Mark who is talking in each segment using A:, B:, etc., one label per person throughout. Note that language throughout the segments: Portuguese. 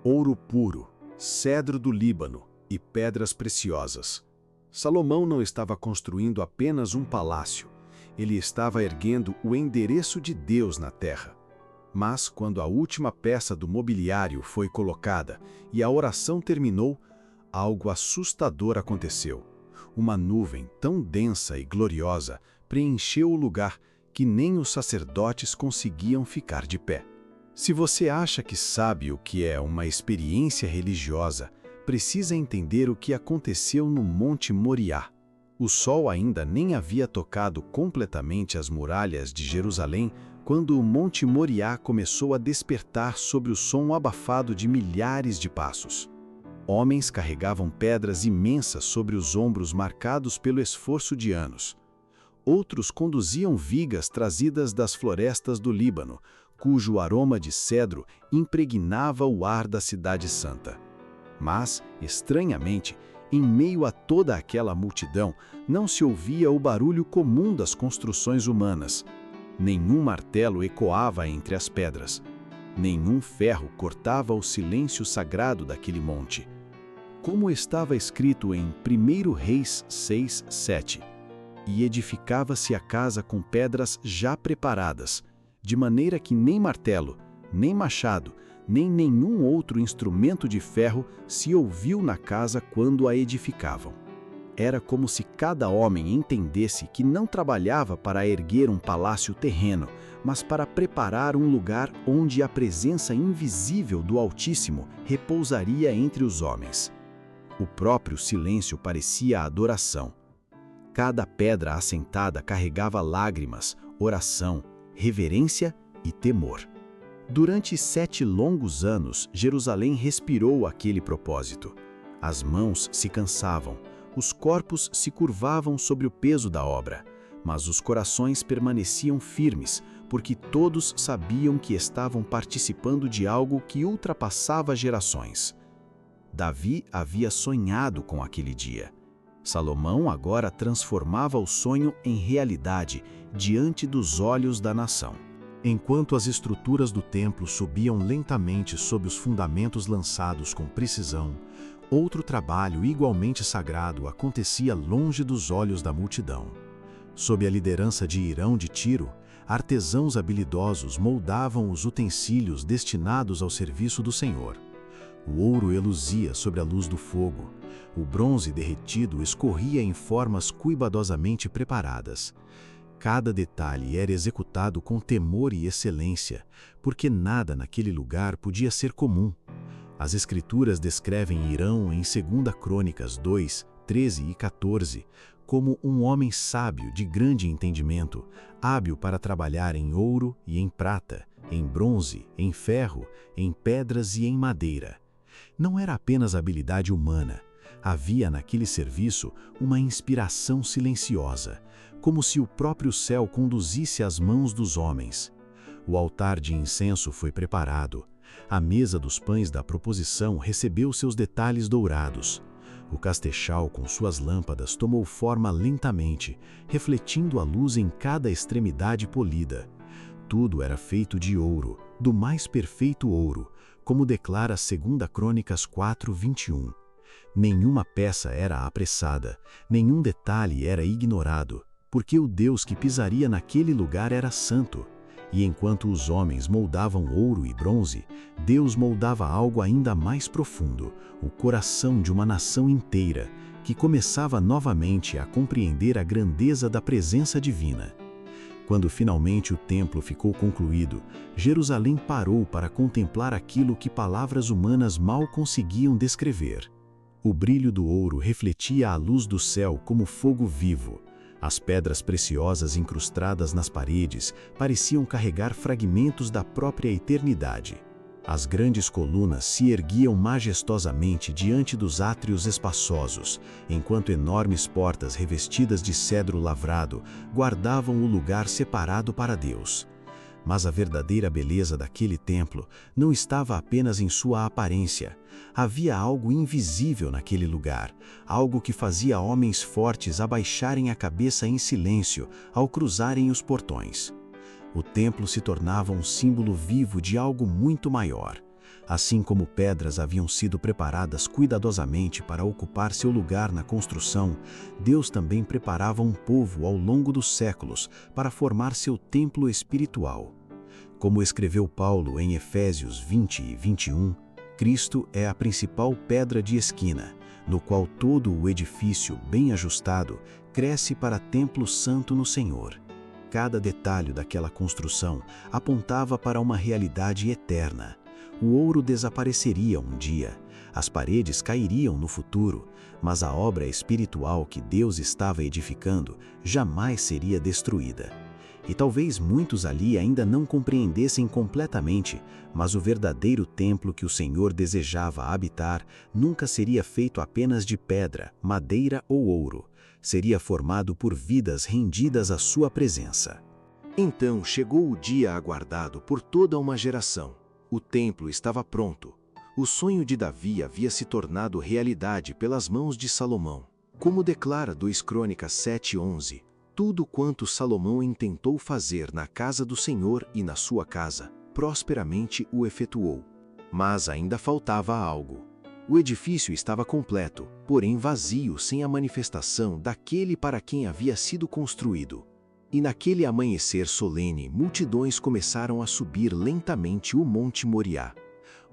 A: ouro puro, cedro do Líbano e pedras preciosas. Salomão não estava construindo apenas um palácio, ele estava erguendo o endereço de Deus na terra. Mas, quando a última peça do mobiliário foi colocada e a oração terminou, algo assustador aconteceu. Uma nuvem tão densa e gloriosa preencheu o lugar que nem os sacerdotes conseguiam ficar de pé. Se você acha que sabe o que é uma experiência religiosa, precisa entender o que aconteceu no Monte Moriá. O sol ainda nem havia tocado completamente as muralhas de Jerusalém quando o Monte Moriá começou a despertar sobre o som abafado de milhares de passos. Homens carregavam pedras imensas sobre os ombros marcados pelo esforço de anos. Outros conduziam vigas trazidas das florestas do Líbano, cujo aroma de cedro impregnava o ar da Cidade Santa. Mas, estranhamente, em meio a toda aquela multidão, não se ouvia o barulho comum das construções humanas. Nenhum martelo ecoava entre as pedras. Nenhum ferro cortava o silêncio sagrado daquele monte. Como estava escrito em 1 Reis 6:7, e edificava-se a casa com pedras já preparadas, de maneira que nem martelo, nem machado, nem nenhum outro instrumento de ferro se ouviu na casa quando a edificavam. Era como se cada homem entendesse que não trabalhava para erguer um palácio terreno, mas para preparar um lugar onde a presença invisível do Altíssimo repousaria entre os homens. O próprio silêncio parecia adoração. Cada pedra assentada carregava lágrimas, oração, reverência e temor. Durante 7 longos anos, Jerusalém respirou aquele propósito. As mãos se cansavam, os corpos se curvavam sobre o peso da obra, mas os corações permaneciam firmes, porque todos sabiam que estavam participando de algo que ultrapassava gerações. Davi havia sonhado com aquele dia. Salomão agora transformava o sonho em realidade diante dos olhos da nação. Enquanto as estruturas do templo subiam lentamente sob os fundamentos lançados com precisão, outro trabalho igualmente sagrado acontecia longe dos olhos da multidão. Sob a liderança de Hirão de Tiro, artesãos habilidosos moldavam os utensílios destinados ao serviço do Senhor. O ouro reluzia sobre a luz do fogo. O bronze derretido escorria em formas cuidadosamente preparadas. Cada detalhe era executado com temor e excelência, porque nada naquele lugar podia ser comum. As Escrituras descrevem Hirão em 2 Crônicas 2, 13 e 14 como um homem sábio de grande entendimento, hábil para trabalhar em ouro e em prata, em bronze, em ferro, em pedras e em madeira. Não era apenas habilidade humana. Havia naquele serviço uma inspiração silenciosa, como se o próprio céu conduzisse as mãos dos homens. O altar de incenso foi preparado. A mesa dos pães da proposição recebeu seus detalhes dourados. O castexal com suas lâmpadas tomou forma lentamente, refletindo a luz em cada extremidade polida. Tudo era feito de ouro, do mais perfeito ouro, como declara 2 Crônicas 4:21. Nenhuma peça era apressada, nenhum detalhe era ignorado, porque o Deus que pisaria naquele lugar era santo. E enquanto os homens moldavam ouro e bronze, Deus moldava algo ainda mais profundo, o coração de uma nação inteira, que começava novamente a compreender a grandeza da presença divina. Quando finalmente o templo ficou concluído, Jerusalém parou para contemplar aquilo que palavras humanas mal conseguiam descrever. O brilho do ouro refletia a luz do céu como fogo vivo. As pedras preciosas incrustadas nas paredes pareciam carregar fragmentos da própria eternidade. As grandes colunas se erguiam majestosamente diante dos átrios espaçosos, enquanto enormes portas revestidas de cedro lavrado guardavam o lugar separado para Deus. Mas a verdadeira beleza daquele templo não estava apenas em sua aparência. Havia algo invisível naquele lugar, algo que fazia homens fortes abaixarem a cabeça em silêncio ao cruzarem os portões. O templo se tornava um símbolo vivo de algo muito maior. Assim como pedras haviam sido preparadas cuidadosamente para ocupar seu lugar na construção, Deus também preparava um povo ao longo dos séculos para formar seu templo espiritual. Como escreveu Paulo em Efésios 20 e 21, Cristo é a principal pedra de esquina, no qual todo o edifício bem ajustado cresce para templo santo no Senhor. Cada detalhe daquela construção apontava para uma realidade eterna. O ouro desapareceria um dia, as paredes cairiam no futuro, mas a obra espiritual que Deus estava edificando jamais seria destruída. E talvez muitos ali ainda não compreendessem completamente, mas o verdadeiro templo que o Senhor desejava habitar nunca seria feito apenas de pedra, madeira ou ouro. Seria formado por vidas rendidas à sua presença.
B: Então chegou o dia aguardado por toda uma geração. O templo estava pronto. O sonho de Davi havia se tornado realidade pelas mãos de Salomão. Como declara 2 Crônicas 7:11, tudo quanto Salomão intentou fazer na casa do Senhor e na sua casa, prosperamente o efetuou. Mas ainda faltava algo. O edifício estava completo, porém vazio, sem a manifestação daquele para quem havia sido construído. E naquele amanhecer solene, multidões começaram a subir lentamente o Monte Moriá.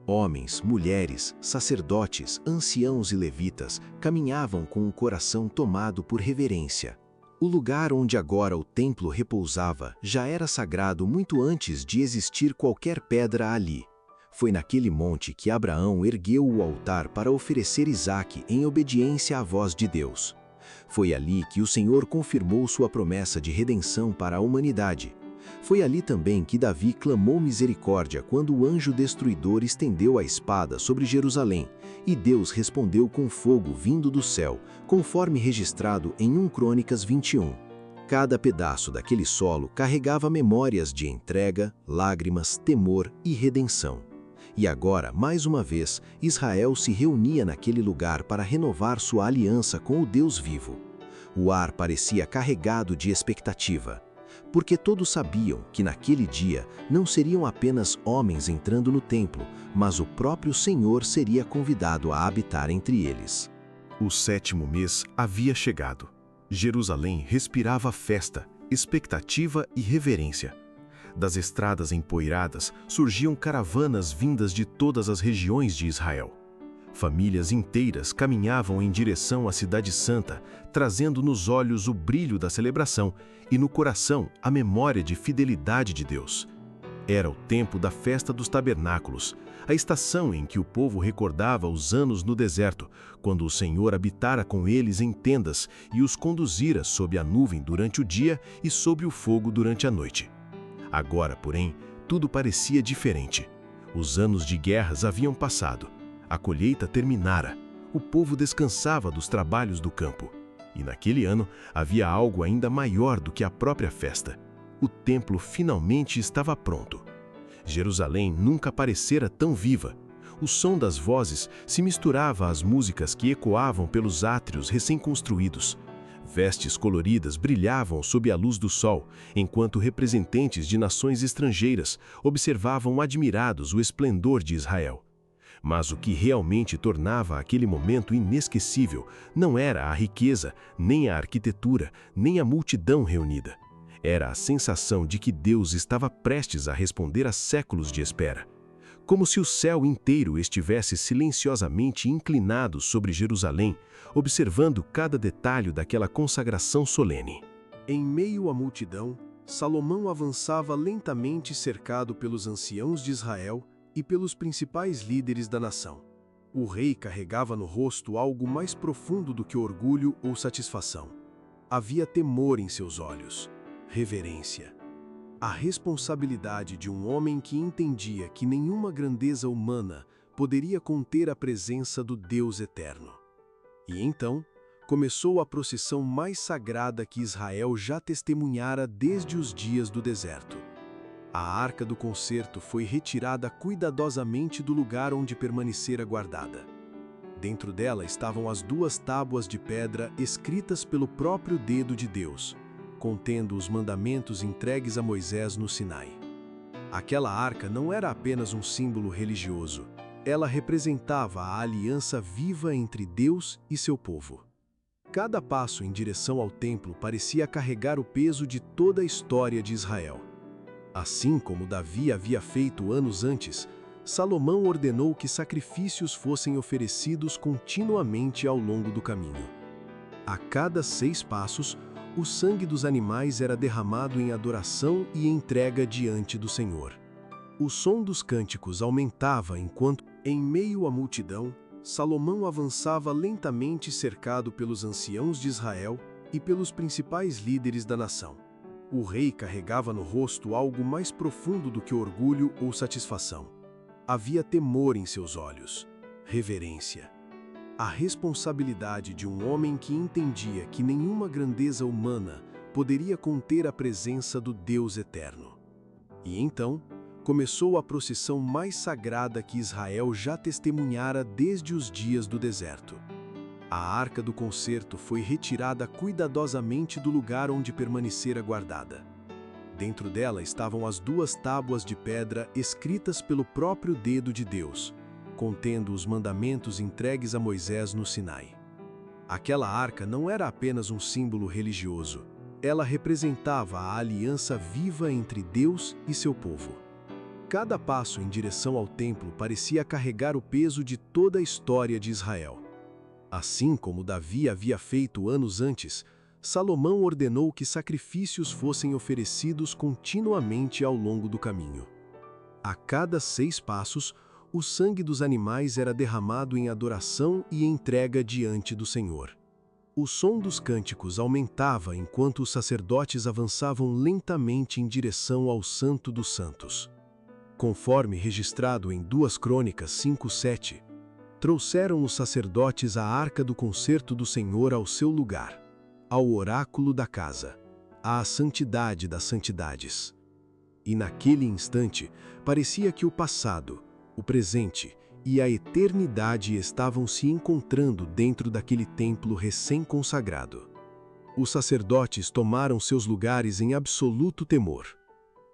B: Homens, mulheres, sacerdotes, anciãos e levitas caminhavam com o coração tomado por reverência. O lugar onde agora o templo repousava já era sagrado muito antes de existir qualquer pedra ali. Foi naquele monte que Abraão ergueu o altar para oferecer Isaque em obediência à voz de Deus. Foi ali que o Senhor confirmou sua promessa de redenção para a humanidade. Foi ali também que Davi clamou misericórdia quando o anjo destruidor estendeu a espada sobre Jerusalém, e Deus respondeu com fogo vindo do céu, conforme registrado em 1 Crônicas 21. Cada pedaço daquele solo carregava memórias de entrega, lágrimas, temor e redenção. E agora, mais uma vez, Israel se reunia naquele lugar para renovar sua aliança com o Deus vivo. O ar parecia carregado de expectativa, porque todos sabiam que naquele dia não seriam apenas homens entrando no templo, mas o próprio Senhor seria convidado a habitar entre eles.
C: O 7º mês havia chegado. Jerusalém respirava festa, expectativa e reverência. Das estradas empoeiradas surgiam caravanas vindas de todas as regiões de Israel. Famílias inteiras caminhavam em direção à Cidade Santa, trazendo nos olhos o brilho da celebração e no coração a memória de fidelidade de Deus. Era o tempo da Festa dos Tabernáculos, a estação em que o povo recordava os anos no deserto, quando o Senhor habitara com eles em tendas e os conduzira sob a nuvem durante o dia e sob o fogo durante a noite. Agora, porém, tudo parecia diferente. Os anos de guerras haviam passado. A colheita terminara. O povo descansava dos trabalhos do campo. E naquele ano havia algo ainda maior do que a própria festa. O templo finalmente estava pronto. Jerusalém nunca parecera tão viva. O som das vozes se misturava às músicas que ecoavam pelos átrios recém-construídos. Vestes coloridas brilhavam sob a luz do sol, enquanto representantes de nações estrangeiras observavam admirados o esplendor de Israel. Mas o que realmente tornava aquele momento inesquecível não era a riqueza, nem a arquitetura, nem a multidão reunida. Era a sensação de que Deus estava prestes a responder a séculos de espera. Como se o céu inteiro estivesse silenciosamente inclinado sobre Jerusalém, observando cada detalhe daquela consagração solene.
B: Em meio à multidão, Salomão avançava lentamente cercado pelos anciãos de Israel e pelos principais líderes da nação. O rei carregava no rosto algo mais profundo do que orgulho ou satisfação. Havia temor em seus olhos, reverência. A responsabilidade de um homem que entendia que nenhuma grandeza humana poderia conter a presença do Deus eterno. E então, começou a procissão mais sagrada que Israel já testemunhara desde os dias do deserto. A arca do concerto foi retirada cuidadosamente do lugar onde permanecera guardada. Dentro dela estavam as 2 tábuas de pedra escritas pelo próprio dedo de Deus, contendo os mandamentos entregues a Moisés no Sinai. Aquela arca não era apenas um símbolo religioso, Ela representava a aliança viva entre Deus e seu povo. Cada passo em direção ao templo parecia carregar o peso de toda a história de Israel. Assim como Davi havia feito anos antes, Salomão ordenou que sacrifícios fossem oferecidos continuamente ao longo do caminho. A cada 6 passos, o sangue dos animais era derramado em adoração e entrega diante do Senhor. O som dos cânticos aumentava enquanto, em meio à multidão, Salomão avançava lentamente cercado pelos anciãos de Israel e pelos principais líderes da nação. O rei carregava no rosto algo mais profundo do que orgulho ou satisfação. Havia temor em seus olhos, reverência. A responsabilidade de um homem que entendia que nenhuma grandeza humana poderia conter a presença do Deus eterno. E então, começou a procissão mais sagrada que Israel já testemunhara desde os dias do deserto. A Arca do Concerto foi retirada cuidadosamente do lugar onde permanecera guardada. Dentro dela estavam as 2 tábuas de pedra escritas pelo próprio dedo de Deus, contendo os mandamentos entregues a Moisés no Sinai. Aquela arca não era apenas um símbolo religioso, ela representava a aliança viva entre Deus e seu povo. Cada passo em direção ao templo parecia carregar o peso de toda a história de Israel. Assim como Davi havia feito anos antes, Salomão ordenou que sacrifícios fossem oferecidos continuamente ao longo do caminho. A cada 6 passos, o sangue dos animais era derramado em adoração e entrega diante do Senhor. O som dos cânticos aumentava enquanto os sacerdotes avançavam lentamente em direção ao Santo dos Santos. Conforme registrado em 2 Crônicas 5:7, trouxeram os sacerdotes a Arca do Concerto do Senhor ao seu lugar, ao oráculo da casa, à santidade das santidades. E naquele instante, parecia que o passado, o presente e a eternidade estavam se encontrando dentro daquele templo recém-consagrado. Os sacerdotes tomaram seus lugares em absoluto temor.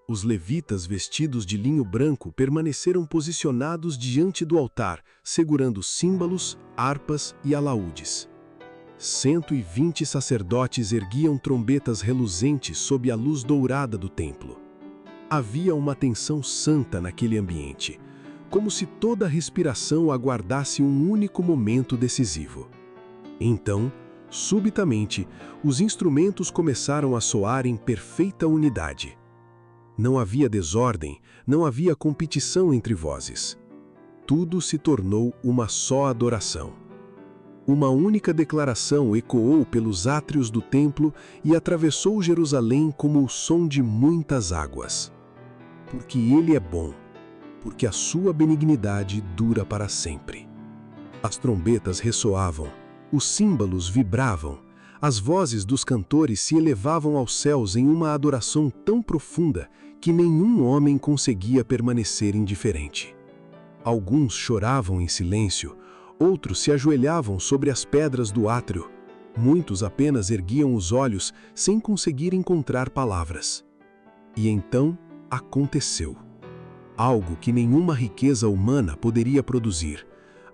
B: Os levitas vestidos de linho branco permaneceram posicionados diante do altar, segurando símbolos, harpas e alaúdes. 120 sacerdotes erguiam trombetas reluzentes sob a luz dourada do templo. Havia uma tensão santa naquele ambiente, como se toda respiração aguardasse um único momento decisivo. Então, subitamente, os instrumentos começaram a soar em perfeita unidade. Não havia desordem, não havia competição entre vozes. Tudo se tornou uma só adoração. Uma única declaração ecoou pelos átrios do templo e atravessou Jerusalém como o som de muitas águas. Porque Ele é bom, porque a sua benignidade dura para sempre. As trombetas ressoavam, os símbolos vibravam, as vozes dos cantores se elevavam aos céus em uma adoração tão profunda que nenhum homem conseguia permanecer indiferente. Alguns choravam em silêncio, outros se ajoelhavam sobre as pedras do átrio, muitos apenas erguiam os olhos sem conseguir encontrar palavras. E então aconteceu. Algo que nenhuma riqueza humana poderia produzir,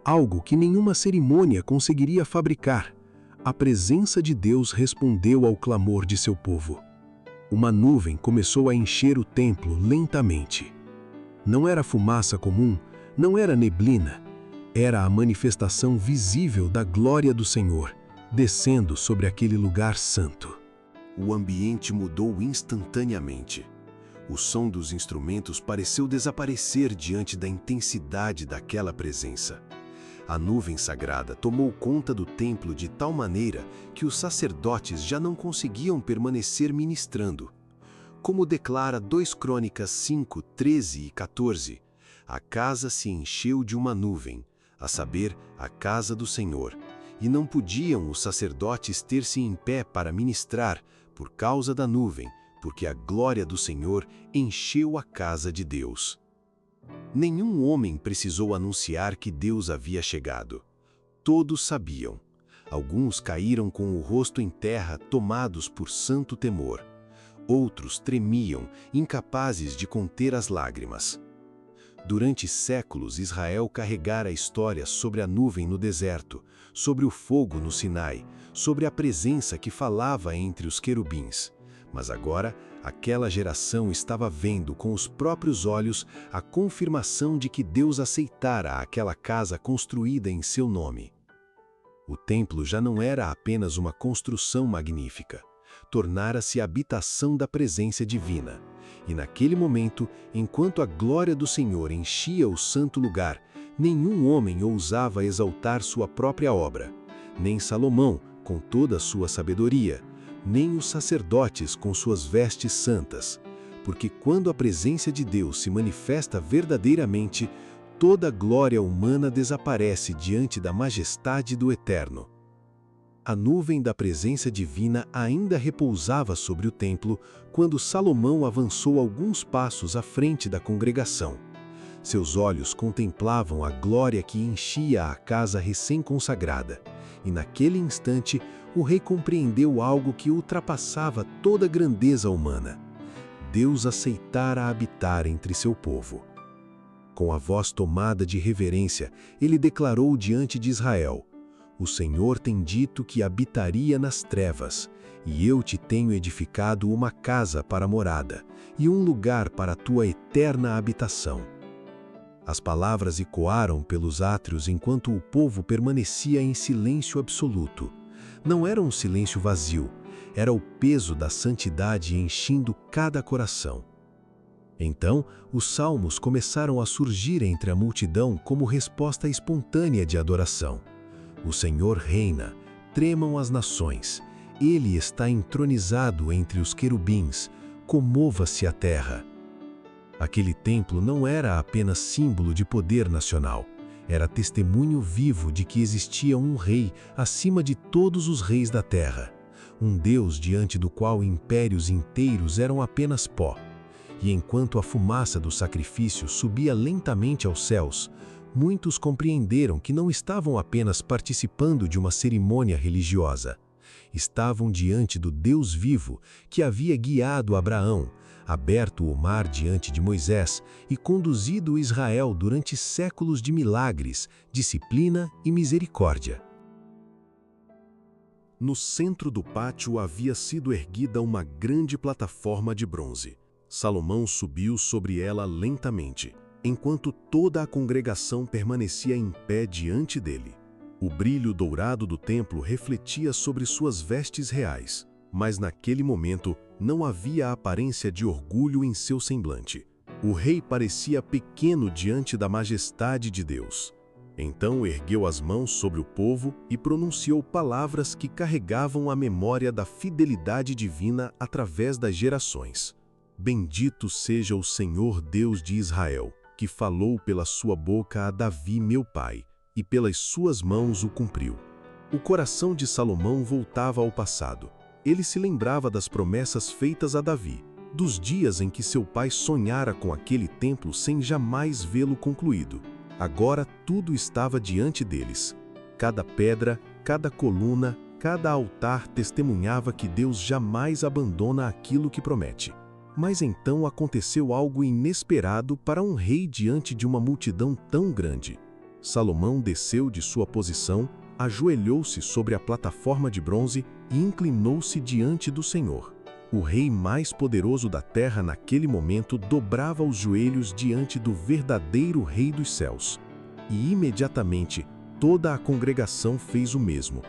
B: algo que nenhuma cerimônia conseguiria fabricar. A presença de Deus respondeu ao clamor de seu povo. Uma nuvem começou a encher o templo lentamente. Não era fumaça comum, não era neblina, era a manifestação visível da glória do Senhor, descendo sobre aquele lugar santo.
A: O ambiente mudou instantaneamente. O som dos instrumentos pareceu desaparecer diante da intensidade daquela presença. A nuvem sagrada tomou conta do templo de tal maneira que os sacerdotes já não conseguiam permanecer ministrando. Como declara 2 Crônicas 5, 13 e 14, a casa se encheu de uma nuvem, a saber, a casa do Senhor, e não podiam os sacerdotes ter-se em pé para ministrar por causa da nuvem, porque a glória do Senhor encheu a casa de Deus. Nenhum homem precisou anunciar que Deus havia chegado. Todos sabiam. Alguns caíram com o rosto em terra, tomados por santo temor. Outros tremiam, incapazes de conter as lágrimas.
B: Durante séculos, Israel carregara a história sobre a nuvem no deserto, sobre o fogo no Sinai, sobre a presença que falava entre os querubins. Mas agora, aquela geração estava vendo com os próprios olhos a confirmação de que Deus aceitara aquela casa construída em seu nome. O templo já não era apenas uma construção magnífica, tornara-se a habitação da presença divina. E naquele momento, enquanto a glória do Senhor enchia o santo lugar, nenhum homem ousava exaltar sua própria obra, nem Salomão, com toda a sua sabedoria, nem os sacerdotes com suas vestes santas, porque quando a presença de Deus se manifesta verdadeiramente, toda a glória humana desaparece diante da majestade do Eterno. A nuvem da presença divina ainda repousava sobre o templo quando Salomão avançou alguns passos à frente da congregação. Seus olhos contemplavam a glória que enchia a casa recém-consagrada, e naquele instante o rei compreendeu algo que ultrapassava toda a grandeza humana. Deus aceitara habitar entre seu povo. Com a voz tomada de reverência, ele declarou diante de Israel: "O Senhor tem dito que habitaria nas trevas, e eu te tenho edificado uma casa para morada, e um lugar para a tua eterna habitação." As palavras ecoaram pelos átrios enquanto o povo permanecia em silêncio absoluto. Não era um silêncio vazio, era o peso da santidade enchendo cada coração. Então, os salmos começaram a surgir entre a multidão como resposta espontânea de adoração. O Senhor reina, tremam as nações. Ele está entronizado entre os querubins, comova-se a terra. Aquele templo não era apenas símbolo de poder nacional, era testemunho vivo de que existia um rei acima de todos os reis da terra, um Deus diante do qual impérios inteiros eram apenas pó. E enquanto a fumaça do sacrifício subia lentamente aos céus, muitos compreenderam que não estavam apenas participando de uma cerimônia religiosa. Estavam diante do Deus vivo que havia guiado Abraão, aberto o mar diante de Moisés e conduzido Israel durante séculos de milagres, disciplina e misericórdia.
A: No centro do pátio havia sido erguida uma grande plataforma de bronze. Salomão subiu sobre ela lentamente, enquanto toda a congregação permanecia em pé diante dele. O brilho dourado do templo refletia sobre suas vestes reais, mas naquele momento não havia aparência de orgulho em seu semblante. O rei parecia pequeno diante da majestade de Deus. Então ergueu as mãos sobre o povo e pronunciou palavras que carregavam a memória da fidelidade divina através das gerações. Bendito seja o Senhor Deus de Israel, que falou pela sua boca a Davi, meu pai, e pelas suas mãos o cumpriu. O coração de Salomão voltava ao passado. Ele se lembrava das promessas feitas a Davi, dos dias em que seu pai sonhara com aquele templo sem jamais vê-lo concluído. Agora tudo estava diante deles. Cada pedra, cada coluna, cada altar testemunhava que Deus jamais abandona aquilo que promete. Mas então aconteceu algo inesperado para um rei diante de uma multidão tão grande. Salomão desceu de sua posição, ajoelhou-se sobre a plataforma de bronze e inclinou-se diante do Senhor. O rei mais poderoso da terra naquele momento dobrava os joelhos diante do verdadeiro Rei dos céus. E imediatamente toda a congregação fez o mesmo.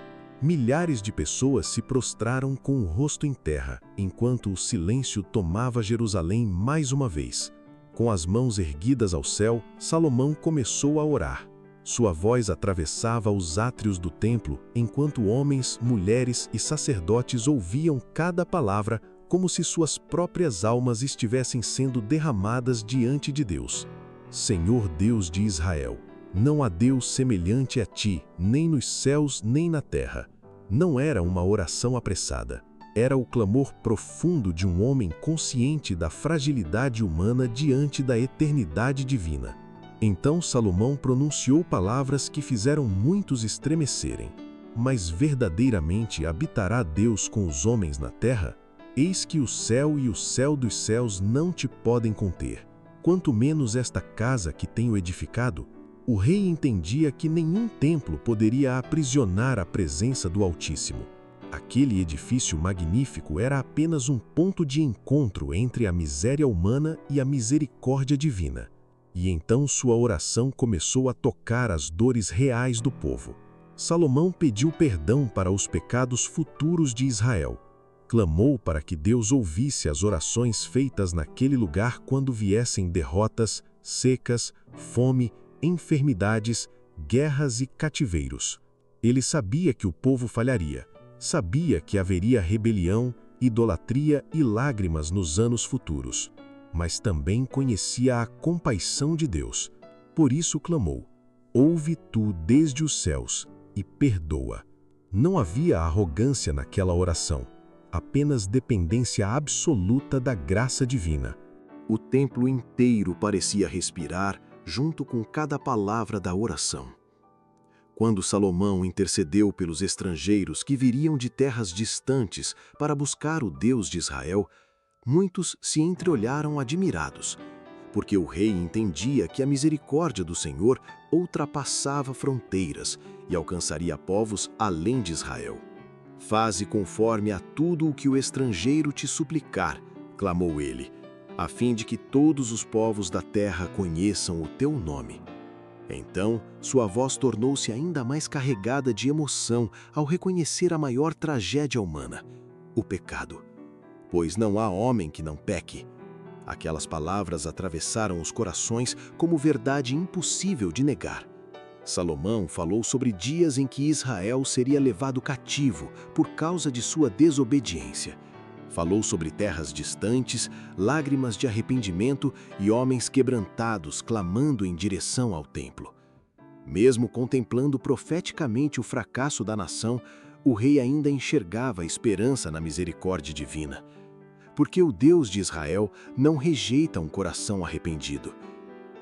A: Milhares de pessoas se prostraram com o rosto em terra, enquanto o silêncio tomava Jerusalém mais uma vez. Com as mãos erguidas ao céu, Salomão começou a orar. Sua voz atravessava os átrios do templo, enquanto homens, mulheres e sacerdotes ouviam cada palavra como se suas próprias almas estivessem sendo derramadas diante de Deus. Senhor Deus de Israel, não há Deus semelhante a ti, nem nos céus nem na terra. Não era uma oração apressada. Era o clamor profundo de um homem consciente da fragilidade humana diante da eternidade divina. Então Salomão pronunciou palavras que fizeram muitos estremecerem. Mas verdadeiramente habitará Deus com os homens na terra? Eis que o céu e o céu dos céus não te podem conter.
C: quanto menos esta casa que tenho edificado. O rei entendia que nenhum templo poderia aprisionar a presença do Altíssimo. Aquele edifício magnífico era apenas um ponto de encontro entre a miséria humana e a misericórdia divina. E então sua oração começou a tocar as dores reais do povo. Salomão pediu perdão para os pecados futuros de Israel. Clamou para que Deus ouvisse as orações feitas naquele lugar quando viessem derrotas, secas, fome, enfermidades, guerras e cativeiros. Ele sabia que o povo falharia. Sabia que haveria rebelião, idolatria e lágrimas nos anos futuros. Mas também conhecia a compaixão de Deus. Por isso clamou: ouve tu desde os céus e perdoa. Não havia arrogância naquela oração, apenas dependência absoluta da graça divina.
B: O templo inteiro parecia respirar junto com cada palavra da oração. Quando Salomão intercedeu pelos estrangeiros que viriam de terras distantes para buscar o Deus de Israel, muitos se entreolharam admirados, porque o rei entendia que a misericórdia do Senhor ultrapassava fronteiras e alcançaria povos além de Israel. Faze conforme a tudo o que o estrangeiro te suplicar, clamou ele, a fim de que todos os povos da terra conheçam o teu nome. Então, sua voz tornou-se ainda mais carregada de emoção ao reconhecer a maior tragédia humana, o pecado. Pois não há homem que não peque. Aquelas palavras atravessaram os corações como verdade impossível de negar. Salomão falou sobre dias em que Israel seria levado cativo por causa de sua desobediência. Falou sobre terras distantes, lágrimas de arrependimento e homens quebrantados clamando em direção ao templo. Mesmo contemplando profeticamente o fracasso da nação, o rei ainda enxergava a esperança na misericórdia divina. Porque o Deus de Israel não rejeita um coração arrependido.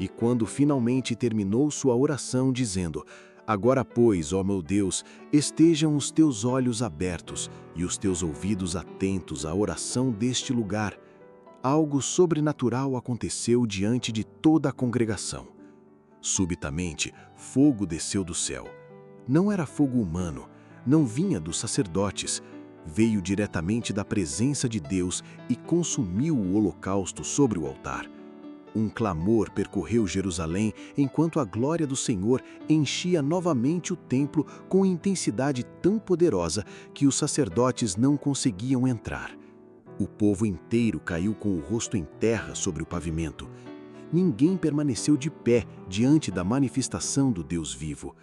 B: E quando finalmente terminou sua oração dizendo: agora, pois, ó meu Deus, estejam os teus olhos abertos e os teus ouvidos atentos à oração deste lugar, algo sobrenatural aconteceu diante de toda a congregação. Subitamente, fogo desceu do céu. Não era fogo humano, não vinha dos sacerdotes, veio diretamente da presença de Deus e consumiu o holocausto sobre o altar. Um clamor percorreu Jerusalém enquanto a glória do Senhor enchia novamente o templo com intensidade tão poderosa que os sacerdotes não conseguiam entrar. O povo inteiro caiu com o rosto em terra sobre o pavimento. Ninguém permaneceu de pé diante da manifestação do Deus vivo.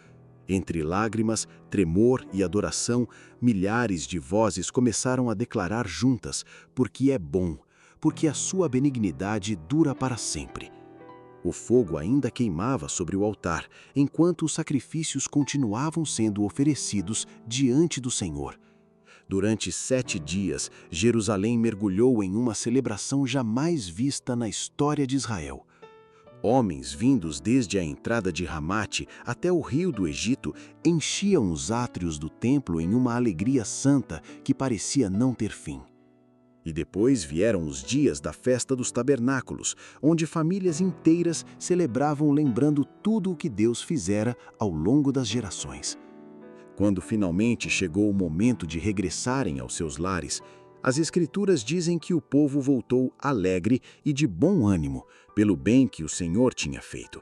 B: Entre lágrimas, tremor e adoração, milhares de vozes começaram a declarar juntas: porque é bom, porque a sua benignidade dura para sempre. O fogo ainda queimava sobre o altar, enquanto os sacrifícios continuavam sendo oferecidos diante do Senhor. Durante 7 dias, Jerusalém mergulhou em uma celebração jamais vista na história de Israel. Homens vindos desde a entrada de Ramate até o rio do Egito enchiam os átrios do templo em uma alegria santa que parecia não ter fim. E depois vieram os dias da festa dos tabernáculos, onde famílias inteiras celebravam lembrando tudo o que Deus fizera ao longo das gerações. Quando finalmente chegou o momento de regressarem aos seus lares, as Escrituras dizem que o povo voltou alegre e de bom ânimo, pelo bem que o Senhor tinha feito.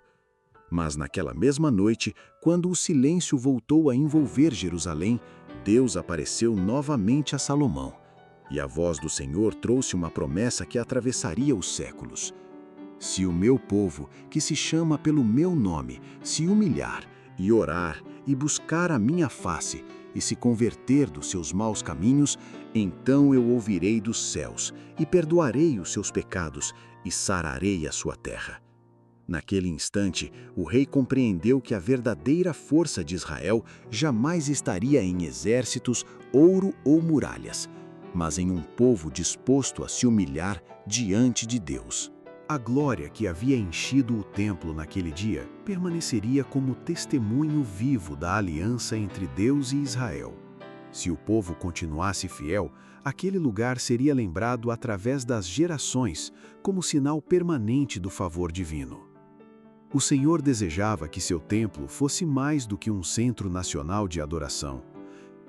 B: Mas naquela mesma noite, quando o silêncio voltou a envolver Jerusalém, Deus apareceu novamente a Salomão. E a voz do Senhor trouxe uma promessa que atravessaria os séculos. Se o meu povo, que se chama pelo meu nome, se humilhar e orar e buscar a minha face e se converter dos seus maus caminhos, então eu ouvirei dos céus e perdoarei os seus pecados e sararei a sua terra. Naquele instante, o rei compreendeu que a verdadeira força de Israel jamais estaria em exércitos, ouro ou muralhas, mas em um povo disposto a se humilhar diante de Deus.
A: A glória que havia enchido o templo naquele dia permaneceria como testemunho vivo da aliança entre Deus e Israel. Se o povo continuasse fiel, Aquele lugar seria lembrado através das gerações, como sinal permanente do favor divino. O Senhor desejava que seu templo fosse mais do que um centro nacional de adoração.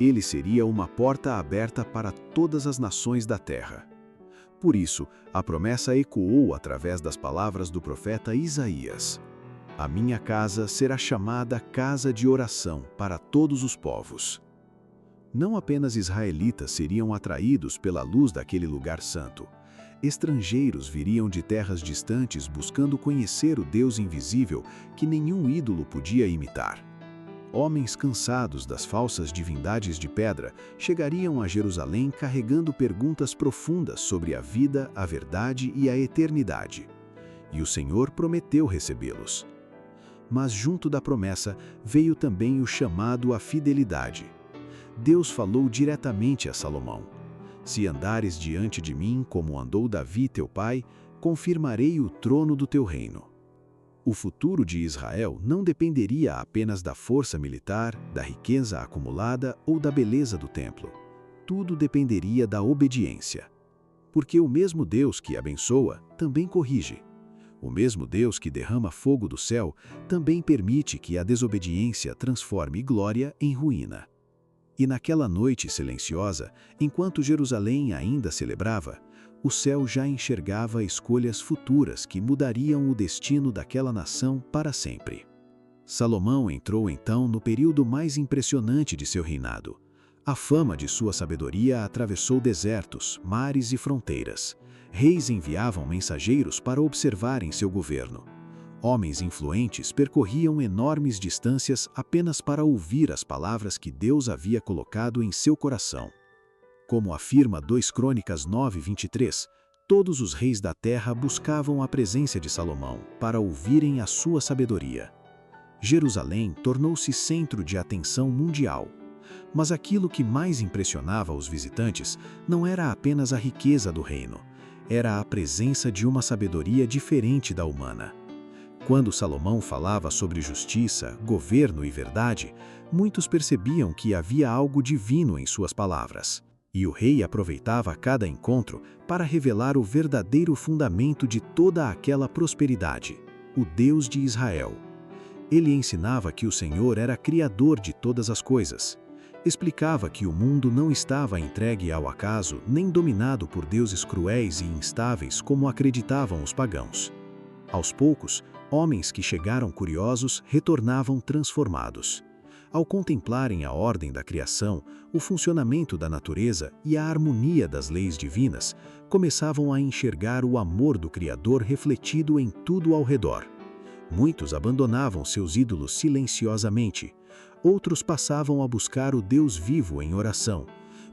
A: Ele seria uma porta aberta para todas as nações da terra. Por isso, a promessa ecoou através das palavras do profeta Isaías: "A minha casa será chamada casa de oração para todos os povos." Não apenas israelitas seriam atraídos pela luz daquele lugar santo. Estrangeiros viriam de terras distantes buscando conhecer o Deus invisível que nenhum ídolo podia imitar. Homens cansados das falsas divindades de pedra chegariam a Jerusalém carregando perguntas profundas sobre a vida, a verdade e a eternidade. E o Senhor prometeu recebê-los. Mas junto da promessa veio também o chamado à fidelidade. Deus falou diretamente a Salomão: "Se andares diante de mim como andou Davi teu pai, confirmarei o trono do teu reino." O futuro de Israel não dependeria apenas da força militar, da riqueza acumulada ou da beleza do templo. Tudo dependeria da obediência. Porque o mesmo Deus que abençoa também corrige. O mesmo Deus que derrama fogo do céu também permite que a desobediência transforme glória em ruína. E naquela noite silenciosa, enquanto Jerusalém ainda celebrava, o céu já enxergava escolhas futuras que mudariam o destino daquela nação para sempre. Salomão entrou então no período mais impressionante de seu reinado. A fama de sua sabedoria atravessou desertos, mares e fronteiras. Reis enviavam mensageiros para observarem seu governo. Homens influentes percorriam enormes distâncias apenas para ouvir as palavras que Deus havia colocado em seu coração. Como afirma 2 Crônicas 9:23, todos os reis da terra buscavam a presença de Salomão para ouvirem a sua sabedoria. Jerusalém tornou-se centro de atenção mundial. Mas aquilo que mais impressionava os visitantes não era apenas a riqueza do reino, era a presença de uma sabedoria diferente da humana. Quando Salomão falava sobre justiça, governo e verdade, muitos percebiam que havia algo divino em suas palavras. E o rei aproveitava cada encontro para revelar o verdadeiro fundamento de toda aquela prosperidade: o Deus de Israel. Ele ensinava que o Senhor era criador de todas as coisas. Explicava que o mundo não estava entregue ao acaso nem dominado por deuses cruéis e instáveis como acreditavam os pagãos. Aos poucos, homens que chegaram curiosos retornavam transformados. Ao contemplarem a ordem da criação, o funcionamento da natureza e a harmonia das leis divinas, começavam a enxergar o amor do Criador refletido em tudo ao redor. Muitos abandonavam seus ídolos silenciosamente. Outros passavam a buscar o Deus vivo em oração,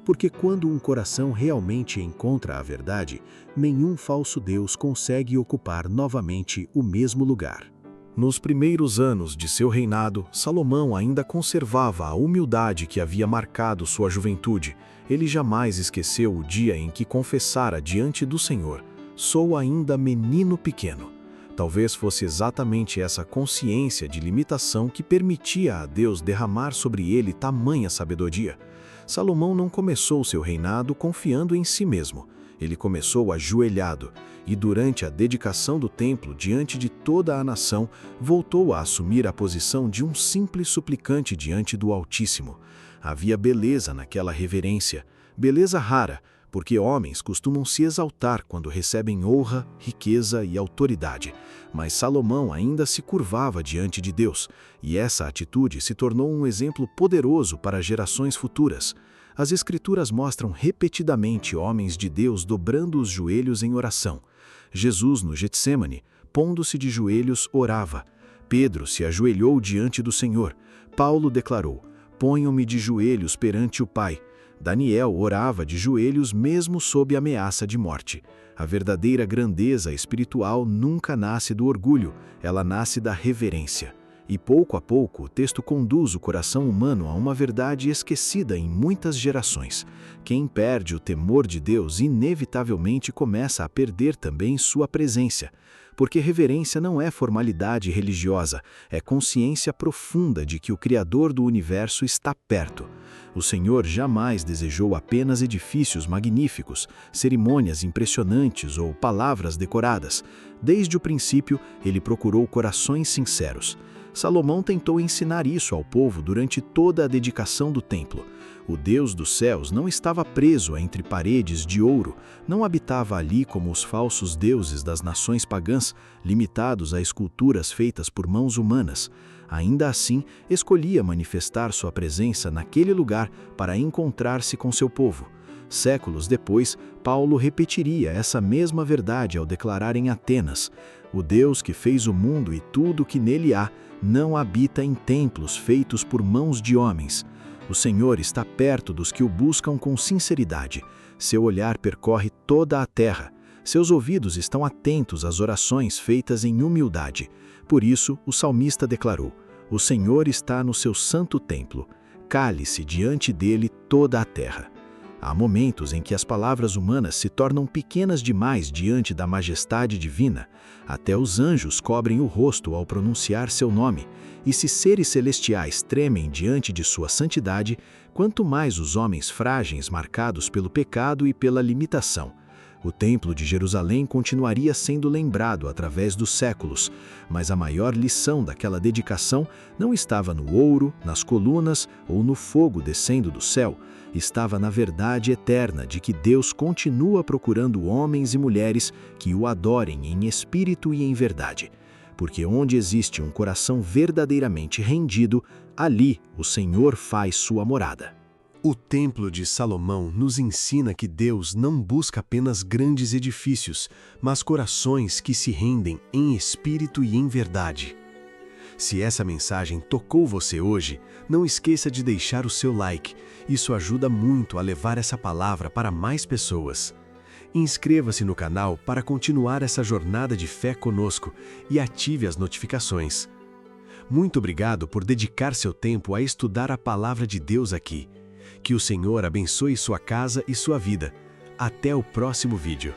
A: porque quando um coração realmente encontra a verdade, nenhum falso Deus consegue ocupar novamente o mesmo lugar.
C: Nos primeiros anos de seu reinado, Salomão ainda conservava a humildade que havia marcado sua juventude. Ele jamais esqueceu o dia em que confessara diante do Senhor: "Sou ainda menino pequeno." Talvez fosse exatamente essa consciência de limitação que permitia a Deus derramar sobre ele tamanha sabedoria. Salomão não começou seu reinado confiando em si mesmo. Ele começou ajoelhado e, durante a dedicação do templo diante de toda a nação, voltou a assumir a posição de um simples suplicante diante do Altíssimo. Havia beleza naquela reverência, beleza rara, porque homens costumam se exaltar quando recebem honra, riqueza e autoridade. Mas Salomão ainda se curvava diante de Deus, e essa atitude se tornou um exemplo poderoso para gerações futuras. As Escrituras mostram repetidamente homens de Deus dobrando os joelhos em oração. Jesus, no Getsêmani, pondo-se de joelhos, orava. Pedro se ajoelhou diante do Senhor. Paulo declarou: "Ponho-me de joelhos perante o Pai." Daniel orava de joelhos mesmo sob ameaça de morte. A verdadeira grandeza espiritual nunca nasce do orgulho, ela nasce da reverência. E pouco a pouco o texto conduz o coração humano a uma verdade esquecida em muitas gerações. Quem perde o temor de Deus inevitavelmente começa a perder também sua presença. Porque reverência não é formalidade religiosa, é consciência profunda de que o Criador do universo está perto. O Senhor jamais desejou apenas edifícios magníficos, cerimônias impressionantes ou palavras decoradas. Desde o princípio, ele procurou corações sinceros. Salomão tentou ensinar isso ao povo durante toda a dedicação do templo. O Deus dos céus não estava preso entre paredes de ouro, não habitava ali como os falsos deuses das nações pagãs, limitados a esculturas feitas por mãos humanas. Ainda assim, escolhia manifestar sua presença naquele lugar para encontrar-se com seu povo. Séculos depois, Paulo repetiria essa mesma verdade ao declarar em Atenas: o Deus que fez o mundo e tudo o que nele há, não habita em templos feitos por mãos de homens. O Senhor está perto dos que o buscam com sinceridade. Seu olhar percorre toda a terra. Seus ouvidos estão atentos às orações feitas em humildade. Por isso, o salmista declarou: o Senhor está no seu santo templo. Cale-se diante dele toda a terra. Há momentos em que as palavras humanas se tornam pequenas demais diante da majestade divina. Até os anjos cobrem o rosto ao pronunciar seu nome. E se seres celestiais tremem diante de sua santidade, quanto mais os homens frágeis marcados pelo pecado e pela limitação. O Templo de Jerusalém continuaria sendo lembrado através dos séculos, mas a maior lição daquela dedicação não estava no ouro, nas colunas ou no fogo descendo do céu, estava na verdade eterna de que Deus continua procurando homens e mulheres que o adorem em espírito e em verdade. Porque onde existe um coração verdadeiramente rendido, ali o Senhor faz sua morada.
A: O Templo de Salomão nos ensina que Deus não busca apenas grandes edifícios, mas corações que se rendem em espírito e em verdade. Se essa mensagem tocou você hoje, não esqueça de deixar o seu like. Isso ajuda muito a levar essa palavra para mais pessoas. Inscreva-se no canal para continuar essa jornada de fé conosco e ative as notificações. Muito obrigado por dedicar seu tempo a estudar a palavra de Deus aqui. Que o Senhor abençoe sua casa e sua vida. Até o próximo vídeo.